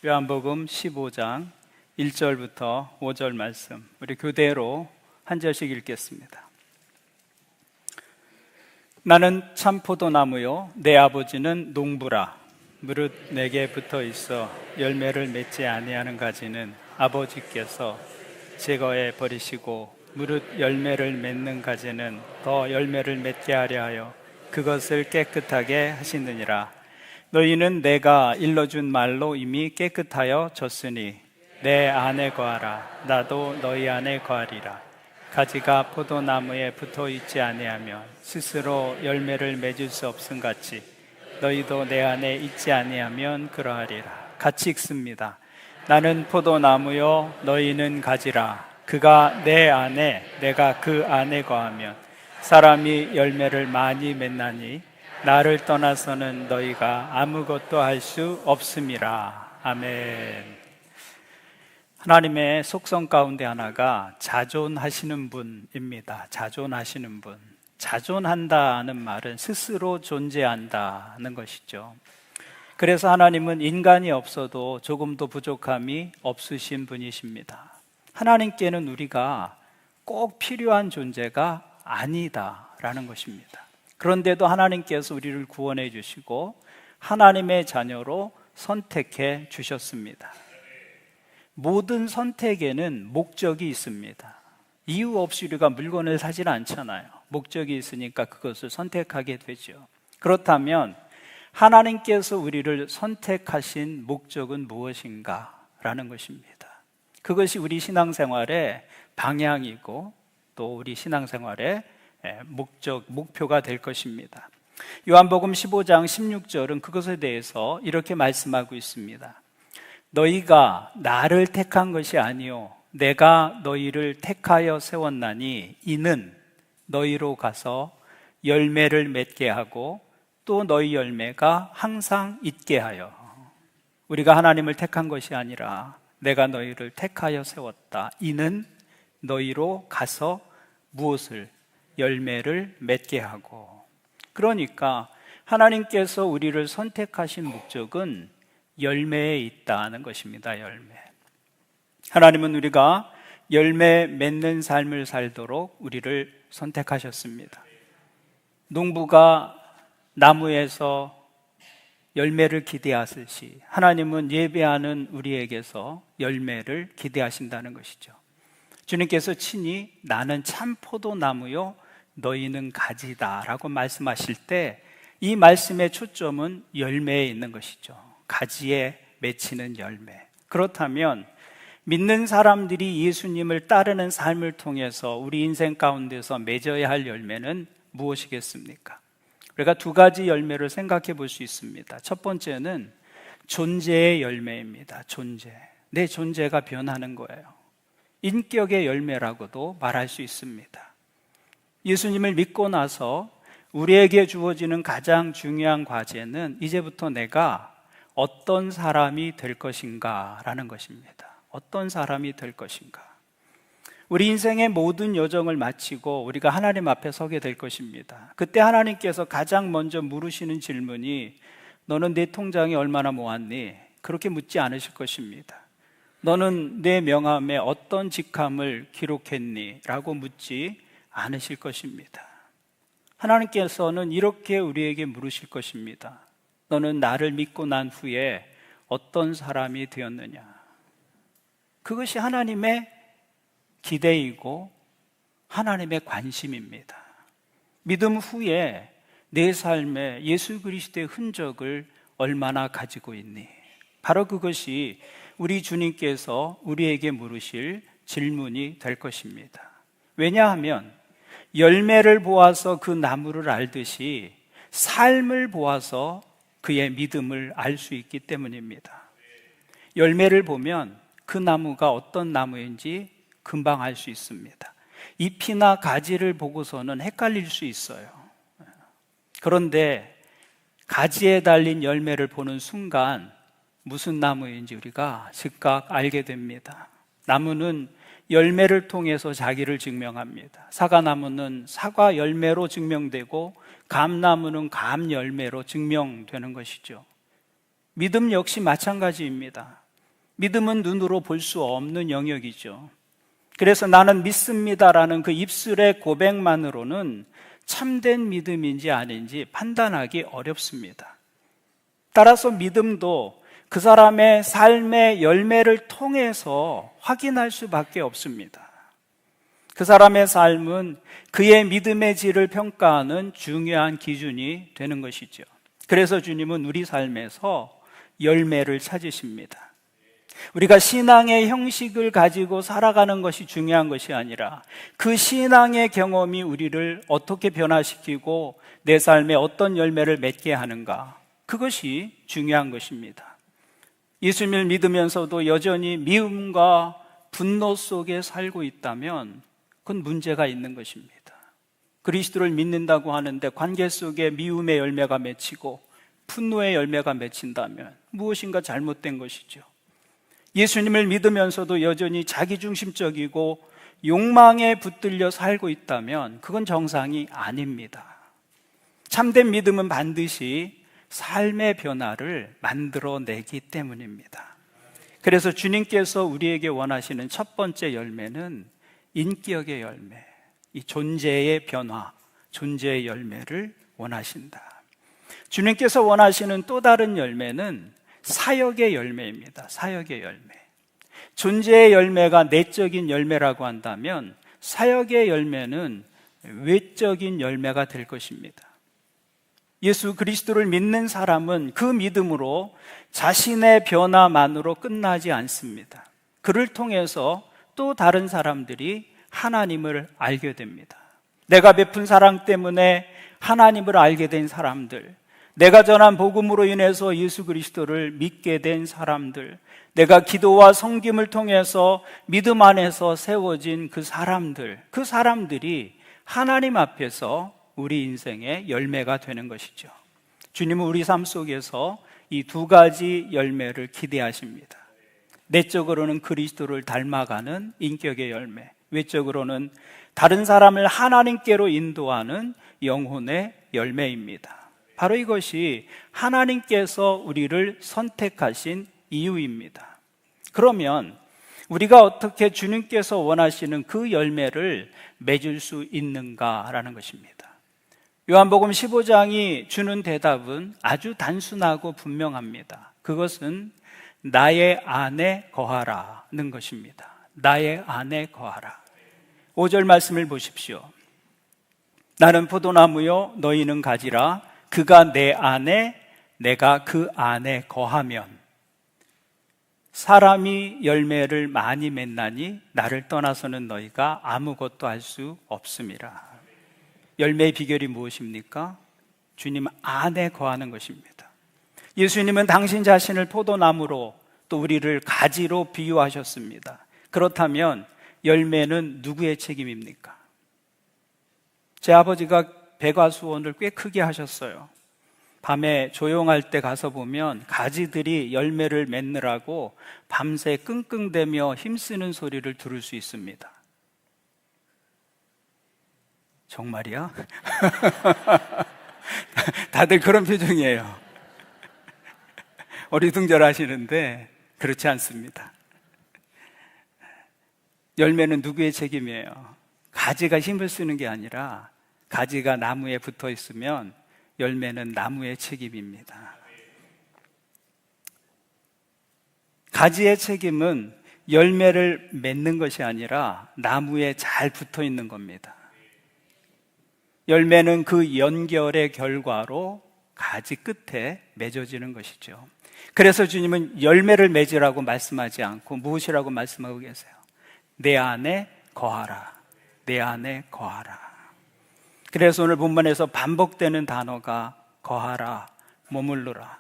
요한복음 15장 1절부터 5절 말씀, 우리 교대로 한 절씩 읽겠습니다. 나는 참 포도나무요 내 아버지는 농부라. 무릇 내게 붙어 있어 열매를 맺지 아니하는 가지는 아버지께서 제거해 버리시고, 무릇 열매를 맺는 가지는 더 열매를 맺게 하려 하여 그것을 깨끗하게 하시느니라. 너희는 내가 일러준 말로 이미 깨끗하여 졌으니 내 안에 거하라. 나도 너희 안에 거하리라. 가지가 포도나무에 붙어 있지 아니하면 스스로 열매를 맺을 수 없음 같이 너희도 내 안에 있지 아니하면 그러하리라. 같이 읽습니다. 나는 포도나무요 너희는 가지라. 그가 내 안에 내가 그 안에 거하면 사람이 열매를 많이 맺나니 나를 떠나서는 너희가 아무것도 할 수 없음이라. 아멘. 하나님의 속성 가운데 하나가 자존하시는 분입니다. 자존하시는 분. 자존한다는 말은 스스로 존재한다는 것이죠. 그래서 하나님은 인간이 없어도 조금도 부족함이 없으신 분이십니다. 하나님께는 우리가 꼭 필요한 존재가 아니다라는 것입니다. 그런데도 하나님께서 우리를 구원해 주시고 하나님의 자녀로 선택해 주셨습니다. 모든 선택에는 목적이 있습니다. 이유 없이 우리가 물건을 사질 않잖아요. 목적이 있으니까 그것을 선택하게 되죠. 그렇다면 하나님께서 우리를 선택하신 목적은 무엇인가? 라는 것입니다. 그것이 우리 신앙생활의 방향이고 또 우리 신앙생활의 목표가 될 것입니다. 요한복음 15장 16절은 그것에 대해서 이렇게 말씀하고 있습니다. 너희가 나를 택한 것이 아니요 내가 너희를 택하여 세웠나니 이는 너희로 가서 열매를 맺게 하고 또 너희 열매가 항상 있게 하여. 우리가 하나님을 택한 것이 아니라 내가 너희를 택하여 세웠다. 이는 너희로 가서 무엇을? 열매를 맺게 하고. 그러니까 하나님께서 우리를 선택하신 목적은 열매에 있다는 것입니다. 열매. 하나님은 우리가 열매 맺는 삶을 살도록 우리를 선택하셨습니다. 농부가 나무에서 열매를 기대하듯이 하나님은 예배하는 우리에게서 열매를 기대하신다는 것이죠. 주님께서 친히 나는 참 포도나무요 너희는 가지다 라고 말씀하실 때 이 말씀의 초점은 열매에 있는 것이죠. 가지에 맺히는 열매. 그렇다면 믿는 사람들이 예수님을 따르는 삶을 통해서 우리 인생 가운데서 맺어야 할 열매는 무엇이겠습니까? 우리가 두 가지 열매를 생각해 볼 수 있습니다. 첫 번째는 존재의 열매입니다. 존재. 내 존재가 변하는 거예요. 인격의 열매라고도 말할 수 있습니다. 예수님을 믿고 나서 우리에게 주어지는 가장 중요한 과제는 이제부터 내가 어떤 사람이 될 것인가 라는 것입니다. 어떤 사람이 될 것인가. 우리 인생의 모든 여정을 마치고 우리가 하나님 앞에 서게 될 것입니다. 그때 하나님께서 가장 먼저 물으시는 질문이 너는 내 통장에 얼마나 모았니? 그렇게 묻지 않으실 것입니다. 너는 내 명함에 어떤 직함을 기록했니? 라고 묻지 않으실 것입니다. 하나님께서는 이렇게 우리에게 물으실 것입니다. 너는 나를 믿고 난 후에 어떤 사람이 되었느냐? 그것이 하나님의 기대이고 하나님의 관심입니다. 믿음 후에 내 삶에 예수 그리스도의 흔적을 얼마나 가지고 있니? 바로 그것이 우리 주님께서 우리에게 물으실 질문이 될 것입니다. 왜냐하면 열매를 보아서 그 나무를 알듯이 삶을 보아서 그의 믿음을 알 수 있기 때문입니다. 열매를 보면 그 나무가 어떤 나무인지 금방 알 수 있습니다. 잎이나 가지를 보고서는 헷갈릴 수 있어요. 그런데 가지에 달린 열매를 보는 순간 무슨 나무인지 우리가 즉각 알게 됩니다. 나무는 열매를 통해서 자기를 증명합니다. 사과나무는 사과 열매로 증명되고 감나무는 감 열매로 증명되는 것이죠. 믿음 역시 마찬가지입니다. 믿음은 눈으로 볼 수 없는 영역이죠. 그래서 나는 믿습니다라는 그 입술의 고백만으로는 참된 믿음인지 아닌지 판단하기 어렵습니다. 따라서 믿음도 그 사람의 삶의 열매를 통해서 확인할 수밖에 없습니다. 그 사람의 삶은 그의 믿음의 질을 평가하는 중요한 기준이 되는 것이죠. 그래서 주님은 우리 삶에서 열매를 찾으십니다. 우리가 신앙의 형식을 가지고 살아가는 것이 중요한 것이 아니라 그 신앙의 경험이 우리를 어떻게 변화시키고 내 삶에 어떤 열매를 맺게 하는가, 그것이 중요한 것입니다. 예수님을 믿으면서도 여전히 미움과 분노 속에 살고 있다면 그건 문제가 있는 것입니다. 그리스도를 믿는다고 하는데 관계 속에 미움의 열매가 맺히고 분노의 열매가 맺힌다면 무엇인가 잘못된 것이죠. 예수님을 믿으면서도 여전히 자기중심적이고 욕망에 붙들려 살고 있다면 그건 정상이 아닙니다. 참된 믿음은 반드시 삶의 변화를 만들어내기 때문입니다. 그래서 주님께서 우리에게 원하시는 첫 번째 열매는 인격의 열매, 이 존재의 변화, 존재의 열매를 원하신다. 주님께서 원하시는 또 다른 열매는 사역의 열매입니다. 사역의 열매. 존재의 열매가 내적인 열매라고 한다면 사역의 열매는 외적인 열매가 될 것입니다. 예수 그리스도를 믿는 사람은 그 믿음으로 자신의 변화만으로 끝나지 않습니다. 그를 통해서 또 다른 사람들이 하나님을 알게 됩니다. 내가 베푼 사랑 때문에 하나님을 알게 된 사람들, 내가 전한 복음으로 인해서 예수 그리스도를 믿게 된 사람들, 내가 기도와 섬김을 통해서 믿음 안에서 세워진 그 사람들이 하나님 앞에서 우리 인생의 열매가 되는 것이죠. 주님은 우리 삶 속에서 이 두 가지 열매를 기대하십니다. 내적으로는 그리스도를 닮아가는 인격의 열매, 외적으로는 다른 사람을 하나님께로 인도하는 영혼의 열매입니다. 바로 이것이 하나님께서 우리를 선택하신 이유입니다. 그러면 우리가 어떻게 주님께서 원하시는 그 열매를 맺을 수 있는가라는 것입니다. 요한복음 15장이 주는 대답은 아주 단순하고 분명합니다. 그것은 나의 안에 거하라는 것입니다. 나의 안에 거하라. 5절 말씀을 보십시오. 나는 포도나무요 너희는 가지라. 그가 내 안에 내가 그 안에 거하면 사람이 열매를 많이 맺나니 나를 떠나서는 너희가 아무것도 할 수 없음이라. 열매의 비결이 무엇입니까? 주님 안에 거하는 것입니다. 예수님은 당신 자신을 포도나무로 또 우리를 가지로 비유하셨습니다. 그렇다면 열매는 누구의 책임입니까? 제 아버지가 배과수원을 꽤 크게 하셨어요. 밤에 조용할 때 가서 보면 가지들이 열매를 맺느라고 밤새 끙끙대며 힘쓰는 소리를 들을 수 있습니다. 정말이야? 다들 그런 표정이에요. 어리둥절하시는데 그렇지 않습니다. 열매는 누구의 책임이에요? 가지가 힘을 쓰는 게 아니라 가지가 나무에 붙어 있으면 열매는 나무의 책임입니다. 가지의 책임은 열매를 맺는 것이 아니라 나무에 잘 붙어 있는 겁니다. 열매는 그 연결의 결과로 가지 끝에 맺어지는 것이죠. 그래서 주님은 열매를 맺으라고 말씀하지 않고 무엇이라고 말씀하고 계세요? 내 안에 거하라. 내 안에 거하라. 그래서 오늘 본문에서 반복되는 단어가 거하라, 머물러라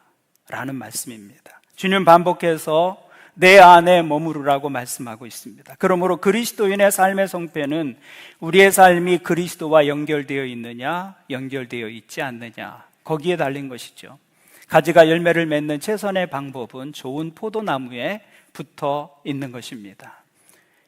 라는 말씀입니다. 주님 반복해서 내 안에 머무르라고 말씀하고 있습니다. 그러므로 그리스도인의 삶의 성패는 우리의 삶이 그리스도와 연결되어 있느냐, 연결되어 있지 않느냐, 거기에 달린 것이죠. 가지가 열매를 맺는 최선의 방법은 좋은 포도나무에 붙어 있는 것입니다.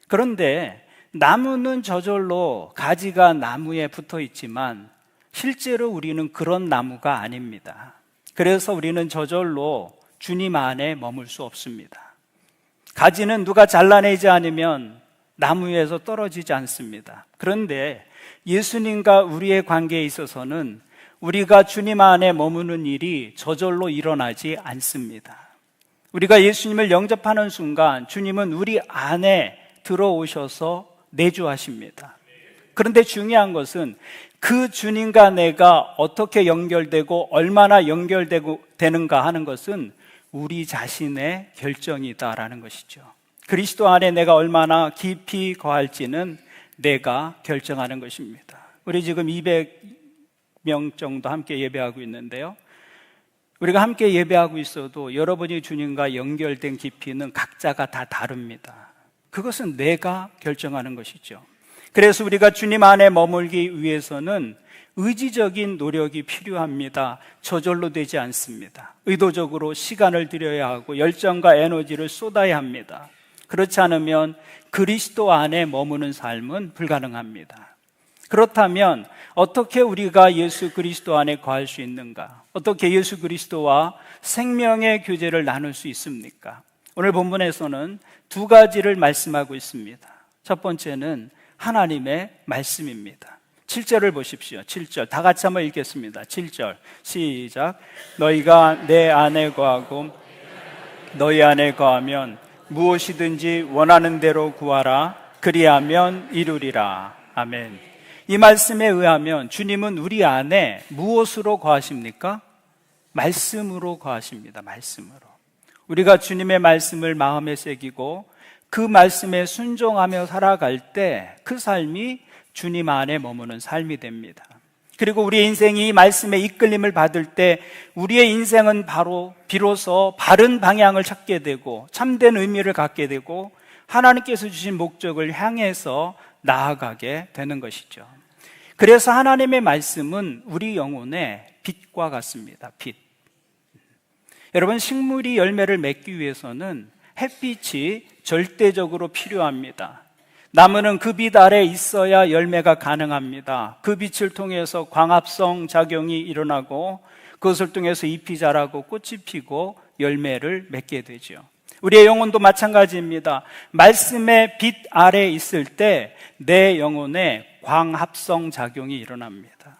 그런데 나무는 저절로 가지가 나무에 붙어 있지만 실제로 우리는 그런 나무가 아닙니다. 그래서 우리는 저절로 주님 안에 머물 수 없습니다. 가지는 누가 잘라내지 않으면 나무 위에서 떨어지지 않습니다. 그런데 예수님과 우리의 관계에 있어서는 우리가 주님 안에 머무는 일이 저절로 일어나지 않습니다. 우리가 예수님을 영접하는 순간 주님은 우리 안에 들어오셔서 내주하십니다. 그런데 중요한 것은 그 주님과 내가 어떻게 연결되고 얼마나 연결되고 되는가 하는 것은 우리 자신의 결정이다라는 것이죠. 그리스도 안에 내가 얼마나 깊이 거할지는 내가 결정하는 것입니다. 우리 지금 200명 정도 함께 예배하고 있는데요, 우리가 함께 예배하고 있어도 여러분이 주님과 연결된 깊이는 각자가 다 다릅니다. 그것은 내가 결정하는 것이죠. 그래서 우리가 주님 안에 머물기 위해서는 의지적인 노력이 필요합니다. 저절로 되지 않습니다. 의도적으로 시간을 들여야 하고 열정과 에너지를 쏟아야 합니다. 그렇지 않으면 그리스도 안에 머무는 삶은 불가능합니다. 그렇다면 어떻게 우리가 예수 그리스도 안에 거할 수 있는가? 어떻게 예수 그리스도와 생명의 교제를 나눌 수 있습니까? 오늘 본문에서는 두 가지를 말씀하고 있습니다. 첫 번째는 하나님의 말씀입니다. 7절을 보십시오. 7절 다 같이 한번 읽겠습니다. 7절 시작. 너희가 내 안에 거하고 너희 안에 거하면 무엇이든지 원하는 대로 구하라. 그리하면 이루리라. 아멘. 이 말씀에 의하면 주님은 우리 안에 무엇으로 거하십니까? 말씀으로 거하십니다. 말씀으로. 우리가 주님의 말씀을 마음에 새기고 그 말씀에 순종하며 살아갈 때 그 삶이 주님 안에 머무는 삶이 됩니다. 그리고 우리의 인생이 이 말씀의 이끌림을 받을 때 우리의 인생은 비로소 바른 방향을 찾게 되고 참된 의미를 갖게 되고 하나님께서 주신 목적을 향해서 나아가게 되는 것이죠. 그래서 하나님의 말씀은 우리 영혼의 빛과 같습니다. 빛. 여러분, 식물이 열매를 맺기 위해서는 햇빛이 절대적으로 필요합니다. 나무는 그 빛 아래 있어야 열매가 가능합니다. 그 빛을 통해서 광합성 작용이 일어나고 그것을 통해서 잎이 자라고 꽃이 피고 열매를 맺게 되죠. 우리의 영혼도 마찬가지입니다. 말씀의 빛 아래 있을 때 내 영혼에 광합성 작용이 일어납니다.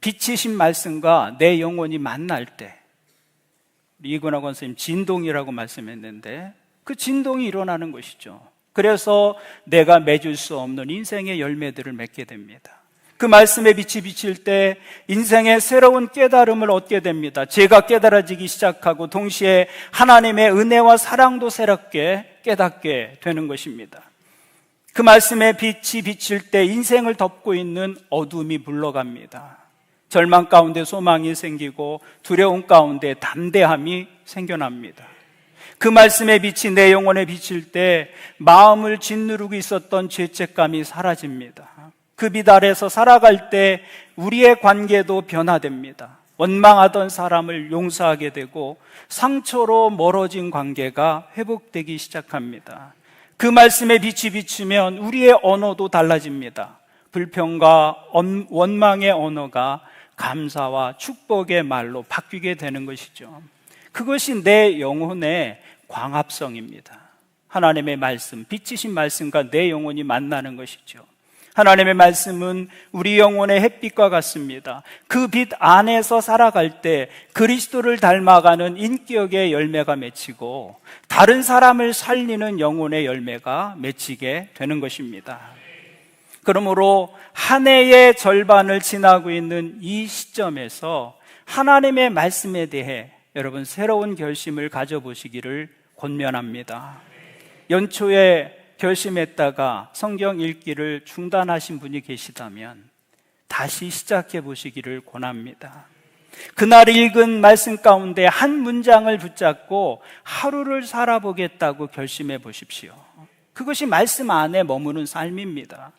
빛이신 말씀과 내 영혼이 만날 때, 이근하 권사님 진동이라고 말씀했는데 그 진동이 일어나는 것이죠. 그래서 내가 맺을 수 없는 인생의 열매들을 맺게 됩니다. 그 말씀의 빛이 비칠 때 인생의 새로운 깨달음을 얻게 됩니다. 죄가 깨달아지기 시작하고 동시에 하나님의 은혜와 사랑도 새롭게 깨닫게 되는 것입니다. 그 말씀의 빛이 비칠 때 인생을 덮고 있는 어둠이 물러갑니다. 절망 가운데 소망이 생기고 두려움 가운데 담대함이 생겨납니다. 그 말씀의 빛이 내 영혼에 비칠 때 마음을 짓누르고 있었던 죄책감이 사라집니다. 그 빛 아래서 살아갈 때 우리의 관계도 변화됩니다. 원망하던 사람을 용서하게 되고 상처로 멀어진 관계가 회복되기 시작합니다. 그 말씀의 빛이 비치면 우리의 언어도 달라집니다. 불평과 원망의 언어가 감사와 축복의 말로 바뀌게 되는 것이죠. 그것이 내 영혼의 광합성입니다. 하나님의 말씀, 빛이신 말씀과 내 영혼이 만나는 것이죠. 하나님의 말씀은 우리 영혼의 햇빛과 같습니다. 그 빛 안에서 살아갈 때 그리스도를 닮아가는 인격의 열매가 맺히고 다른 사람을 살리는 영혼의 열매가 맺히게 되는 것입니다. 그러므로 한 해의 절반을 지나고 있는 이 시점에서 하나님의 말씀에 대해 여러분 새로운 결심을 가져보시기를 권면합니다. 연초에 결심했다가 성경 읽기를 중단하신 분이 계시다면 다시 시작해 보시기를 권합니다. 그날 읽은 말씀 가운데 한 문장을 붙잡고 하루를 살아보겠다고 결심해 보십시오. 그것이 말씀 안에 머무는 삶입니다.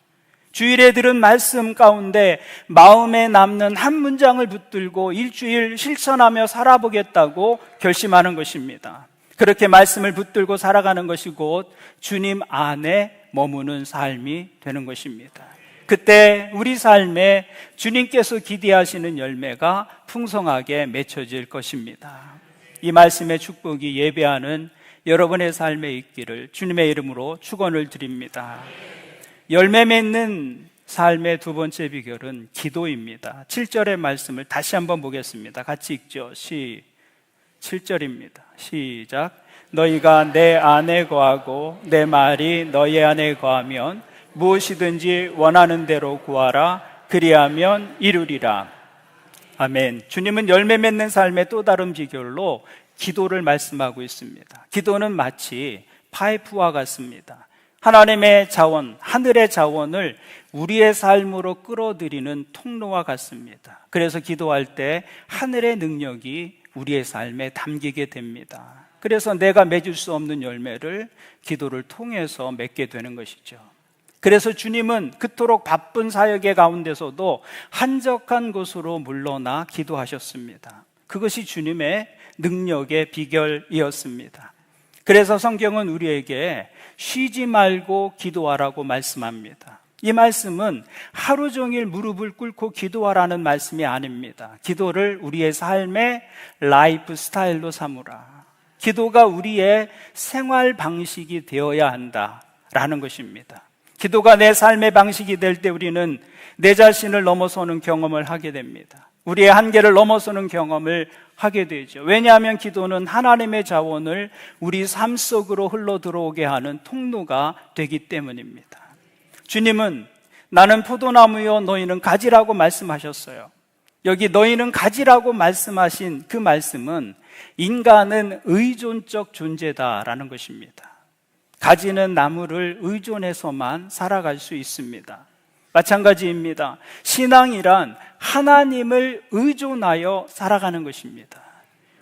주일에 들은 말씀 가운데 마음에 남는 한 문장을 붙들고 일주일 실천하며 살아보겠다고 결심하는 것입니다. 그렇게 말씀을 붙들고 살아가는 것이 곧 주님 안에 머무는 삶이 되는 것입니다. 그때 우리 삶에 주님께서 기대하시는 열매가 풍성하게 맺혀질 것입니다. 이 말씀의 축복이 예배하는 여러분의 삶에 있기를 주님의 이름으로 축원을 드립니다. 열매 맺는 삶의 두 번째 비결은 기도입니다. 7절의 말씀을 다시 한번 보겠습니다. 같이 읽죠. 7절입니다. 시작. 너희가 내 안에 거하고 내 말이 너희 안에 거하면 무엇이든지 원하는 대로 구하라. 그리하면 이루리라. 아멘. 주님은 열매 맺는 삶의 또 다른 비결로 기도를 말씀하고 있습니다. 기도는 마치 파이프와 같습니다. 하나님의 자원, 하늘의 자원을 우리의 삶으로 끌어들이는 통로와 같습니다. 그래서 기도할 때 하늘의 능력이 우리의 삶에 담기게 됩니다. 그래서 내가 맺을 수 없는 열매를 기도를 통해서 맺게 되는 것이죠. 그래서 주님은 그토록 바쁜 사역의 가운데서도 한적한 곳으로 물러나 기도하셨습니다. 그것이 주님의 능력의 비결이었습니다. 그래서 성경은 우리에게 쉬지 말고 기도하라고 말씀합니다. 이 말씀은 하루 종일 무릎을 꿇고 기도하라는 말씀이 아닙니다. 기도를 우리의 삶의 라이프 스타일로 삼으라. 기도가 우리의 생활 방식이 되어야 한다라는 것입니다. 기도가 내 삶의 방식이 될 때 우리는 내 자신을 넘어서는 경험을 하게 됩니다. 우리의 한계를 넘어서는 경험을 하게 되죠. 왜냐하면 기도는 하나님의 자원을 우리 삶 속으로 흘러 들어오게 하는 통로가 되기 때문입니다. 주님은 나는 포도나무요 너희는 가지라고 말씀하셨어요. 여기 너희는 가지라고 말씀하신 그 말씀은 인간은 의존적 존재다라는 것입니다. 가지는 나무를 의존해서만 살아갈 수 있습니다. 마찬가지입니다. 신앙이란 하나님을 의존하여 살아가는 것입니다.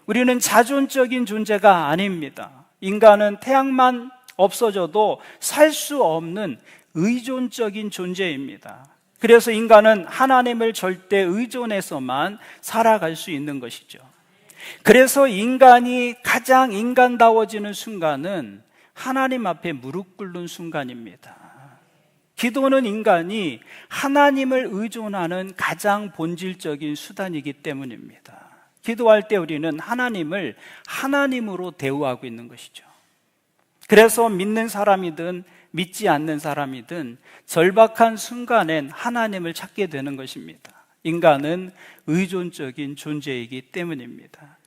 우리는 자존적인 존재가 아닙니다. 인간은 태양만 없어져도 살 수 없는 의존적인 존재입니다. 그래서 인간은 하나님을 절대 의존해서만 살아갈 수 있는 것이죠. 그래서 인간이 가장 인간다워지는 순간은 하나님 앞에 무릎 꿇는 순간입니다. 기도는 인간이 하나님을 의존하는 가장 본질적인 수단이기 때문입니다. 기도할 때 우리는 하나님을 하나님으로 대우하고 있는 것이죠. 그래서 믿는 사람이든 믿지 않는 사람이든 절박한 순간엔 하나님을 찾게 되는 것입니다. 인간은 의존적인 존재이기 때문입니다.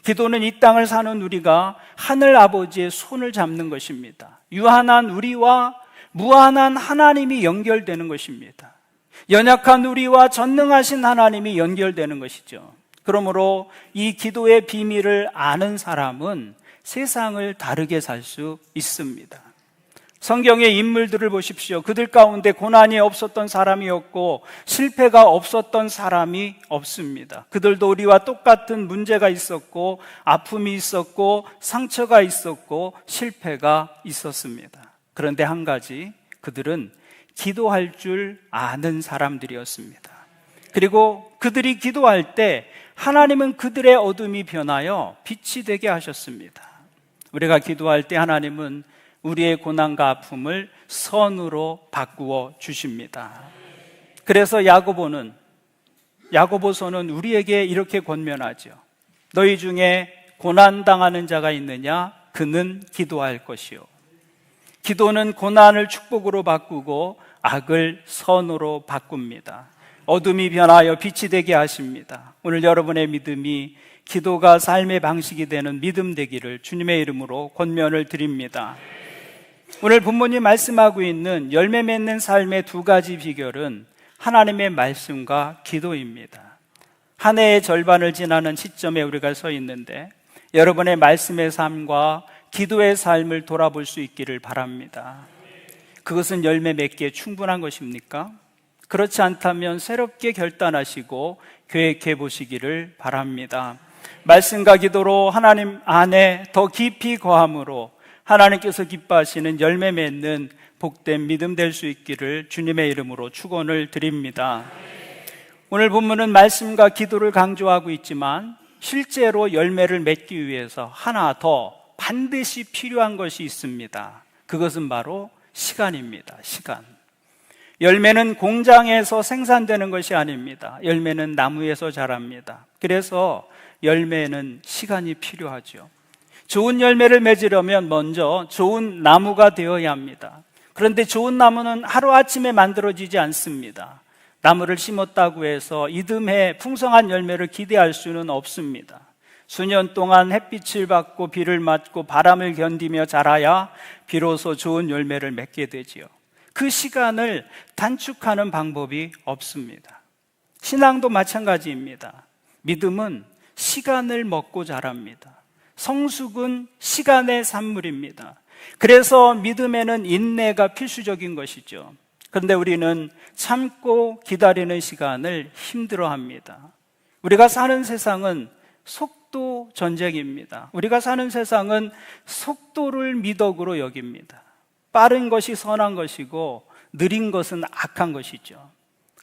기도는 이 땅을 사는 우리가 하늘 아버지의 손을 잡는 것입니다. 유한한 우리와 무한한 하나님이 연결되는 것입니다. 연약한 우리와 전능하신 하나님이 연결되는 것이죠. 그러므로 이 기도의 비밀을 아는 사람은 세상을 다르게 살 수 있습니다. 성경의 인물들을 보십시오. 그들 가운데 고난이 없었던 사람이 없고 실패가 없었던 사람이 없습니다. 그들도 우리와 똑같은 문제가 있었고 아픔이 있었고 상처가 있었고 실패가 있었습니다. 그런데 한 가지, 그들은 기도할 줄 아는 사람들이었습니다. 그리고 그들이 기도할 때 하나님은 그들의 어둠이 변하여 빛이 되게 하셨습니다. 우리가 기도할 때 하나님은 우리의 고난과 아픔을 선으로 바꾸어 주십니다. 그래서 야고보서는 우리에게 이렇게 권면하죠. 너희 중에 고난당하는 자가 있느냐? 그는 기도할 것이요. 기도는 고난을 축복으로 바꾸고 악을 선으로 바꿉니다. 어둠이 변하여 빛이 되게 하십니다. 오늘 여러분의 믿음이 기도가 삶의 방식이 되는 믿음 되기를 주님의 이름으로 권면을 드립니다. 오늘 본문이 말씀하고 있는 열매 맺는 삶의 두 가지 비결은 하나님의 말씀과 기도입니다. 한 해의 절반을 지나는 시점에 우리가 서 있는데 여러분의 말씀의 삶과 기도의 삶을 돌아볼 수 있기를 바랍니다. 그것은 열매 맺기에 충분한 것입니까? 그렇지 않다면 새롭게 결단하시고 계획해 보시기를 바랍니다. 말씀과 기도로 하나님 안에 더 깊이 거함으로 하나님께서 기뻐하시는 열매 맺는 복된 믿음 될 수 있기를 주님의 이름으로 축원을 드립니다. 오늘 본문은 말씀과 기도를 강조하고 있지만 실제로 열매를 맺기 위해서 하나 더 반드시 필요한 것이 있습니다. 그것은 바로 시간입니다. 시간. 열매는 공장에서 생산되는 것이 아닙니다. 열매는 나무에서 자랍니다. 그래서 열매는 시간이 필요하죠. 좋은 열매를 맺으려면 먼저 좋은 나무가 되어야 합니다. 그런데 좋은 나무는 하루아침에 만들어지지 않습니다. 나무를 심었다고 해서 이듬해 풍성한 열매를 기대할 수는 없습니다. 수년 동안 햇빛을 받고 비를 맞고 바람을 견디며 자라야 비로소 좋은 열매를 맺게 되지요. 그 시간을 단축하는 방법이 없습니다. 신앙도 마찬가지입니다. 믿음은 시간을 먹고 자랍니다. 성숙은 시간의 산물입니다. 그래서 믿음에는 인내가 필수적인 것이죠. 그런데 우리는 참고 기다리는 시간을 힘들어합니다. 우리가 사는 세상은 속도 전쟁입니다. 우리가 사는 세상은 속도를 미덕으로 여깁니다. 빠른 것이 선한 것이고 느린 것은 악한 것이죠.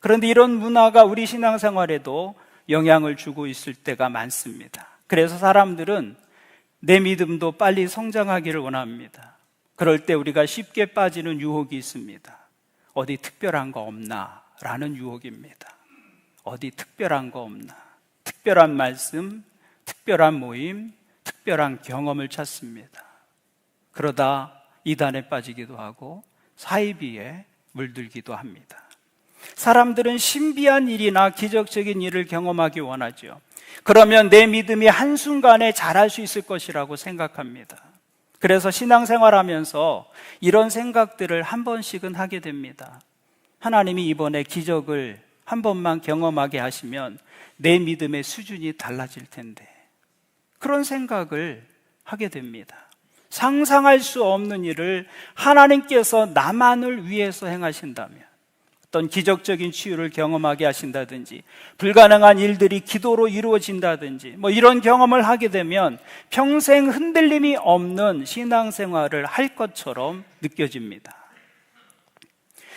그런데 이런 문화가 우리 신앙생활에도 영향을 주고 있을 때가 많습니다. 그래서 사람들은 내 믿음도 빨리 성장하기를 원합니다. 그럴 때 우리가 쉽게 빠지는 유혹이 있습니다. 어디 특별한 거 없나? 라는 유혹입니다. 어디 특별한 거 없나? 특별한 말씀, 특별한 모임, 특별한 경험을 찾습니다. 그러다 이단에 빠지기도 하고 사이비에 물들기도 합니다. 사람들은 신비한 일이나 기적적인 일을 경험하기 원하죠. 그러면 내 믿음이 한순간에 자랄 수 있을 것이라고 생각합니다. 그래서 신앙생활하면서 이런 생각들을 한 번씩은 하게 됩니다. 하나님이 이번에 기적을 한 번만 경험하게 하시면 내 믿음의 수준이 달라질 텐데, 그런 생각을 하게 됩니다. 상상할 수 없는 일을 하나님께서 나만을 위해서 행하신다면, 어떤 기적적인 치유를 경험하게 하신다든지, 불가능한 일들이 기도로 이루어진다든지, 이런 경험을 하게 되면 평생 흔들림이 없는 신앙생활을 할 것처럼 느껴집니다.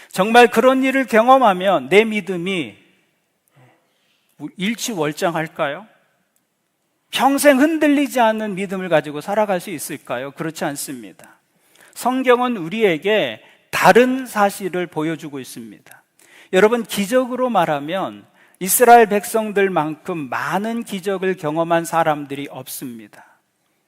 정말 그런 일을 경험하면 내 믿음이 일취월장할까요? 평생 흔들리지 않는 믿음을 가지고 살아갈 수 있을까요? 그렇지 않습니다. 성경은 우리에게 다른 사실을 보여주고 있습니다. 여러분, 기적으로 말하면 이스라엘 백성들만큼 많은 기적을 경험한 사람들이 없습니다.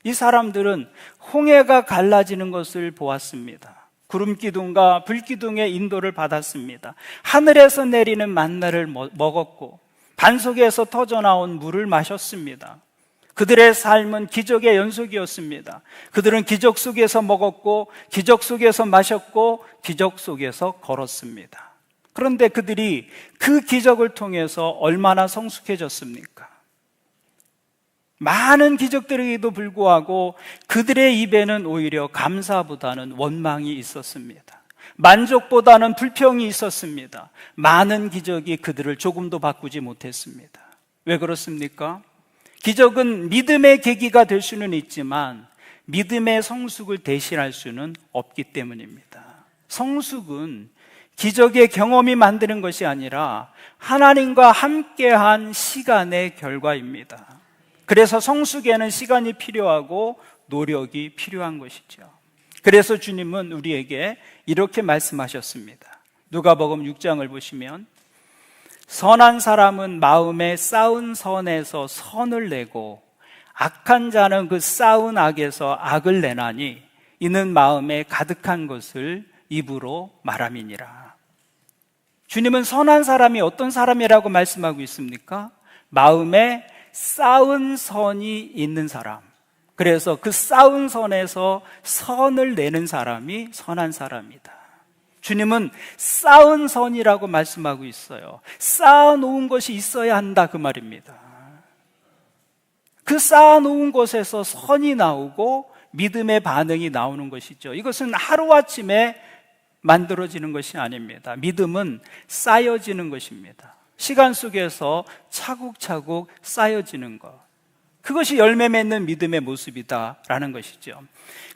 이 사람들은 홍해가 갈라지는 것을 보았습니다. 구름기둥과 불기둥의 인도를 받았습니다. 하늘에서 내리는 만나를 먹었고 반석에서 터져나온 물을 마셨습니다. 그들의 삶은 기적의 연속이었습니다. 그들은 기적 속에서 먹었고 기적 속에서 마셨고 기적 속에서 걸었습니다. 그런데 그들이 그 기적을 통해서 얼마나 성숙해졌습니까? 많은 기적들에도 불구하고 그들의 입에는 오히려 감사보다는 원망이 있었습니다. 만족보다는 불평이 있었습니다. 많은 기적이 그들을 조금도 바꾸지 못했습니다. 왜 그렇습니까? 기적은 믿음의 계기가 될 수는 있지만 믿음의 성숙을 대신할 수는 없기 때문입니다. 성숙은 기적의 경험이 만드는 것이 아니라 하나님과 함께한 시간의 결과입니다. 그래서 성숙에는 시간이 필요하고 노력이 필요한 것이죠. 그래서 주님은 우리에게 이렇게 말씀하셨습니다. 누가복음 6장을 보시면, 선한 사람은 마음에 쌓은 선에서 선을 내고 악한 자는 그 쌓은 악에서 악을 내나니 이는 마음에 가득한 것을 입으로 말함이니라. 주님은 선한 사람이 어떤 사람이라고 말씀하고 있습니까? 마음에 쌓은 선이 있는 사람. 그래서 그 쌓은 선에서 선을 내는 사람이 선한 사람이다. 주님은 쌓은 선이라고 말씀하고 있어요. 쌓아놓은 것이 있어야 한다, 그 말입니다. 그 쌓아놓은 곳에서 선이 나오고 믿음의 반응이 나오는 것이죠. 이것은 하루아침에 만들어지는 것이 아닙니다. 믿음은 쌓여지는 것입니다. 시간 속에서 차곡차곡 쌓여지는 것, 그것이 열매 맺는 믿음의 모습이다라는 것이죠.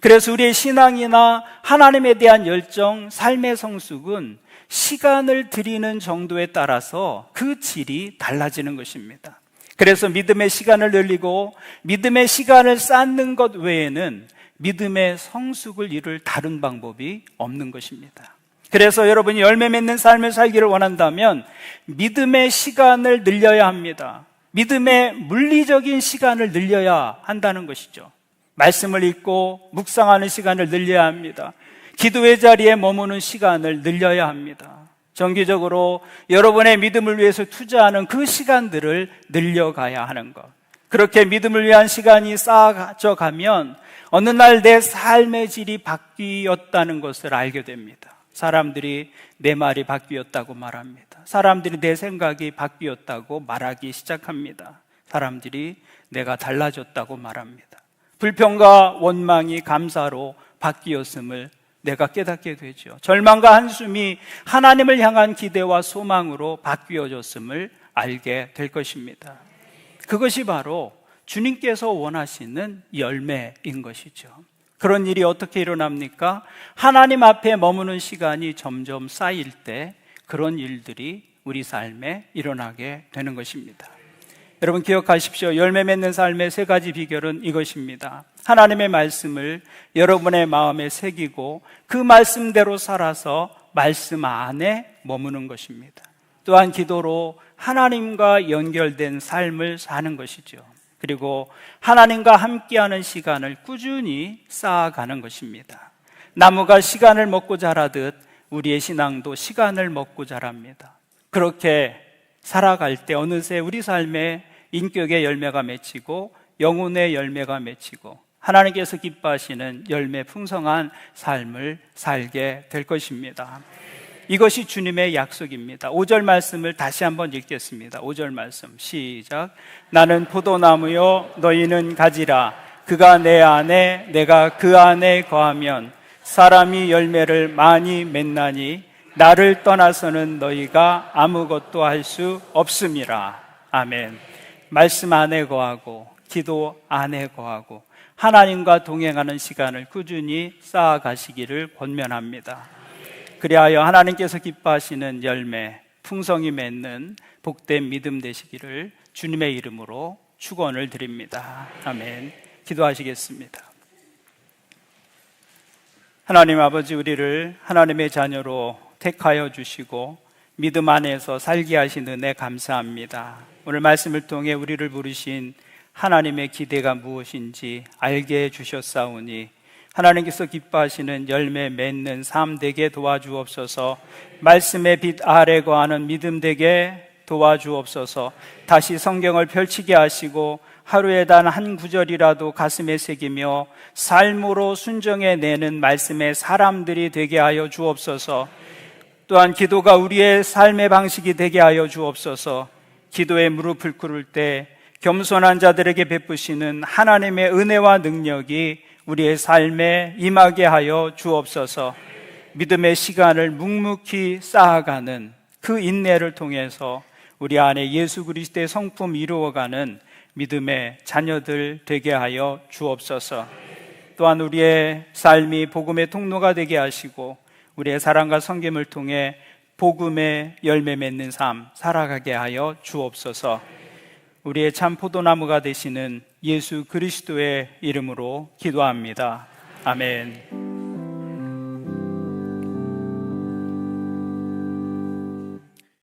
그래서 우리의 신앙이나 하나님에 대한 열정, 삶의 성숙은 시간을 들이는 정도에 따라서 그 질이 달라지는 것입니다. 그래서 믿음의 시간을 늘리고 믿음의 시간을 쌓는 것 외에는 믿음의 성숙을 이룰 다른 방법이 없는 것입니다. 그래서 여러분이 열매 맺는 삶을 살기를 원한다면 믿음의 시간을 늘려야 합니다. 믿음의 물리적인 시간을 늘려야 한다는 것이죠. 말씀을 읽고 묵상하는 시간을 늘려야 합니다. 기도의 자리에 머무는 시간을 늘려야 합니다. 정기적으로 여러분의 믿음을 위해서 투자하는 그 시간들을 늘려가야 하는 것. 그렇게 믿음을 위한 시간이 쌓아져 가면 어느 날 내 삶의 질이 바뀌었다는 것을 알게 됩니다. 사람들이 내 말이 바뀌었다고 말합니다. 사람들이 내 생각이 바뀌었다고 말하기 시작합니다. 사람들이 내가 달라졌다고 말합니다. 불평과 원망이 감사로 바뀌었음을 내가 깨닫게 되죠. 절망과 한숨이 하나님을 향한 기대와 소망으로 바뀌어졌음을 알게 될 것입니다. 그것이 바로 주님께서 원하시는 열매인 것이죠. 그런 일이 어떻게 일어납니까? 하나님 앞에 머무는 시간이 점점 쌓일 때 그런 일들이 우리 삶에 일어나게 되는 것입니다. 여러분 기억하십시오. 열매 맺는 삶의 세 가지 비결은 이것입니다. 하나님의 말씀을 여러분의 마음에 새기고 그 말씀대로 살아서 말씀 안에 머무는 것입니다. 또한 기도로 하나님과 연결된 삶을 사는 것이죠. 그리고 하나님과 함께하는 시간을 꾸준히 쌓아가는 것입니다. 나무가 시간을 먹고 자라듯 우리의 신앙도 시간을 먹고 자랍니다. 그렇게 살아갈 때 어느새 우리 삶에 인격의 열매가 맺히고 영혼의 열매가 맺히고 하나님께서 기뻐하시는 열매 풍성한 삶을 살게 될 것입니다. 이것이 주님의 약속입니다. 5절 말씀을 다시 한번 읽겠습니다. 5절 말씀 시작. 나는 포도나무요 너희는 가지라. 그가 내 안에 내가 그 안에 거하면 사람이 열매를 많이 맺나니 나를 떠나서는 너희가 아무것도 할 수 없음이라. 아멘. 말씀 안에 거하고 기도 안에 거하고 하나님과 동행하는 시간을 꾸준히 쌓아가시기를 권면합니다. 그리하여 하나님께서 기뻐하시는 열매, 풍성히 맺는 복된 믿음 되시기를 주님의 이름으로 축원을 드립니다. 아멘. 기도하시겠습니다. 하나님 아버지, 우리를 하나님의 자녀로 택하여 주시고 믿음 안에서 살게 하신 은혜 감사합니다. 오늘 말씀을 통해 우리를 부르신 하나님의 기대가 무엇인지 알게 해 주셨사오니 하나님께서 기뻐하시는 열매 맺는 삶 되게 도와주옵소서. 말씀의 빛 아래 거하는 믿음 되게 도와주옵소서. 다시 성경을 펼치게 하시고 하루에 단 한 구절이라도 가슴에 새기며 삶으로 순정해내는 말씀의 사람들이 되게 하여 주옵소서. 또한 기도가 우리의 삶의 방식이 되게 하여 주옵소서. 기도에 무릎을 꿇을 때 겸손한 자들에게 베푸시는 하나님의 은혜와 능력이 우리의 삶에 임하게 하여 주옵소서. 믿음의 시간을 묵묵히 쌓아가는 그 인내를 통해서 우리 안에 예수 그리스도의 성품 이루어가는 믿음의 자녀들 되게 하여 주옵소서. 또한 우리의 삶이 복음의 통로가 되게 하시고 우리의 사랑과 섬김을 통해 복음의 열매 맺는 삶 살아가게 하여 주옵소서. 우리의 참 포도나무가 되시는 예수 그리스도의 이름으로 기도합니다. 아멘.